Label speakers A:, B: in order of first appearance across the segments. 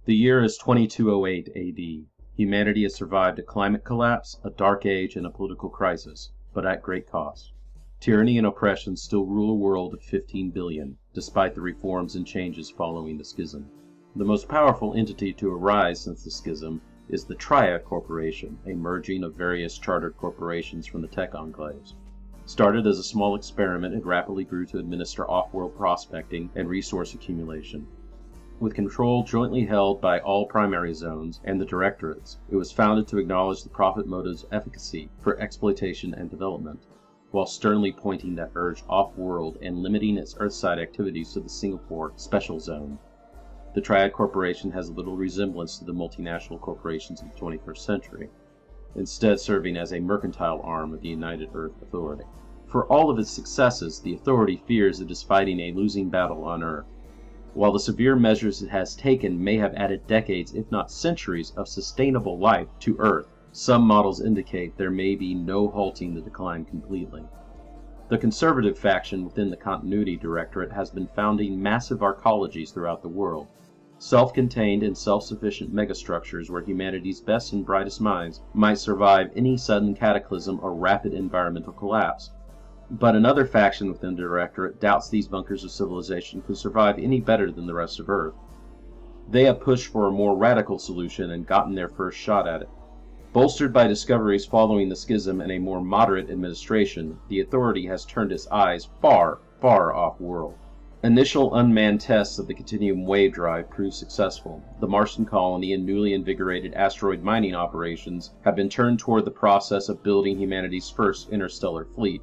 A: The year is 2208 AD. Humanity has survived a climate collapse, a dark age, and a political crisis, but at great cost. Tyranny and oppression still rule a world of 15 billion, despite the reforms and changes following the schism. The most powerful entity to arise since the schism is the Triack Corporation, a merging of various chartered corporations from the tech enclaves. Started as a small experiment, it rapidly grew to administer off-world prospecting and resource accumulation. With control jointly held by all primary zones and the directorates, it was founded to acknowledge the profit motive's efficacy for exploitation and development, while sternly pointing that urge off-world and limiting its Earthside activities to the Singapore Special Zone. The Triack Corporation has little resemblance to the multinational corporations of the 21st century, instead serving as a mercantile arm of the United Earth Authority. For all of its successes, the Authority fears it is fighting a losing battle on Earth. While the severe measures it has taken may have added decades, if not centuries, of sustainable life to Earth, some models indicate there may be no halting the decline completely. The conservative faction within the Continuity Directorate has been founding massive arcologies throughout the world, self-contained and self-sufficient megastructures where humanity's best and brightest minds might survive any sudden cataclysm or rapid environmental collapse. But another faction within the Directorate doubts these bunkers of civilization could survive any better than the rest of Earth. They have pushed for a more radical solution and gotten their first shot at it. Bolstered by discoveries following the schism and a more moderate administration, the Authority has turned its eyes far, far off-world. Initial unmanned tests of the Continuum Wave Drive proved successful. The Martian colony and newly invigorated asteroid mining operations have been turned toward the process of building humanity's first interstellar fleet.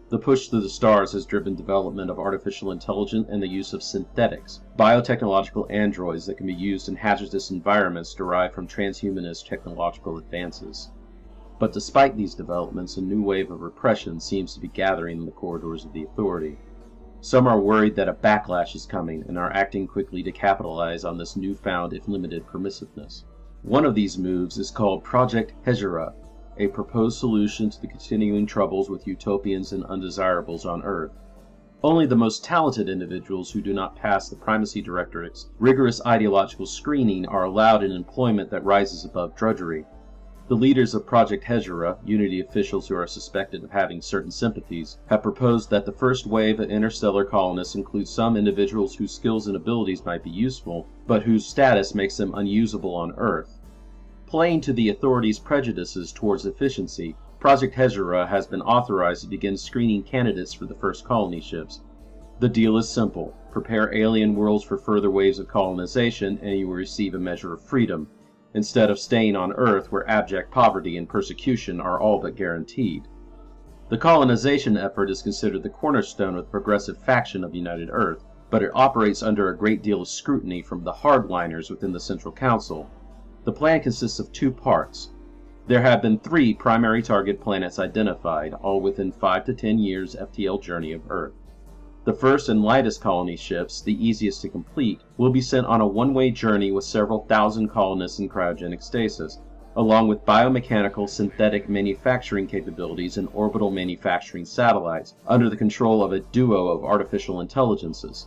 A: The push through the stars has driven development of artificial intelligence and the use of synthetics, biotechnological androids that can be used in hazardous environments derived from transhumanist technological advances. But despite these developments, a new wave of repression seems to be gathering in the corridors of the Authority. Some are worried that a backlash is coming and are acting quickly to capitalize on this newfound, if limited, permissiveness. One of these moves is called Project Ezra, a proposed solution to the continuing troubles with utopians and undesirables on Earth. Only the most talented individuals who do not pass the Primacy Directorate's rigorous ideological screening are allowed an employment that rises above drudgery. The leaders of Project Ezra, Unity officials who are suspected of having certain sympathies, have proposed that the first wave of interstellar colonists include some individuals whose skills and abilities might be useful, but whose status makes them unusable on Earth. Playing to the Authority's prejudices towards efficiency, Project Ezra has been authorized to begin screening candidates for the first colony ships. The deal is simple: prepare alien worlds for further waves of colonization and you will receive a measure of freedom, instead of staying on Earth where abject poverty and persecution are all but guaranteed. The colonization effort is considered the cornerstone of the progressive faction of United Earth, but it operates under a great deal of scrutiny from the hardliners within the Central Council. The plan consists of two parts. There have been 3 primary target planets identified, all within 5 to 10 years FTL journey of Earth. The first and lightest colony ships, the easiest to complete, will be sent on a one-way journey with several thousand colonists in cryogenic stasis, along with biomechanical synthetic manufacturing capabilities and orbital manufacturing satellites, under the control of a duo of artificial intelligences.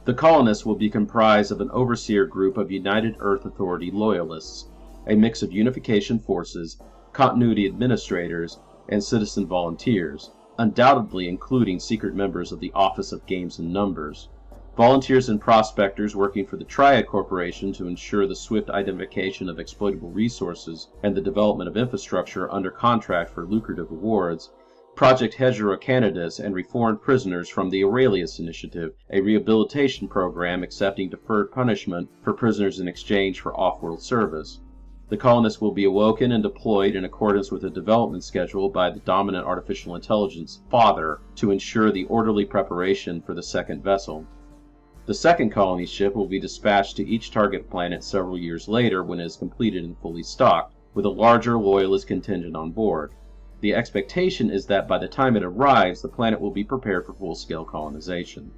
A: The colonists will be comprised of an overseer group of United Earth Authority loyalists, a mix of unification forces, continuity administrators, and citizen volunteers, undoubtedly including secret members of the Office of Games and Numbers. Volunteers and prospectors working for the Triack Corporation to ensure the swift identification of exploitable resources and the development of infrastructure under contract for lucrative awards. Project Ezra candidates and reformed prisoners from the Aurelius Initiative, a rehabilitation program accepting deferred punishment for prisoners in exchange for off-world service. The colonists will be awoken and deployed in accordance with a development schedule by the dominant artificial intelligence Father to ensure the orderly preparation for the second vessel. The second colony ship will be dispatched to each target planet several years later when it is completed and fully stocked, with a larger loyalist contingent on board. The expectation is that by the time it arrives, the planet will be prepared for full-scale colonization.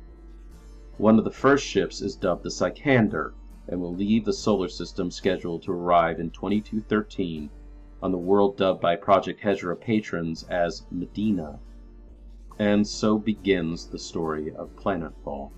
A: One of the first ships is dubbed the Sikandar, and will leave the solar system scheduled to arrive in 2213 on the world dubbed by Project Ezra patrons as Medina. And so begins the story of Planetfall.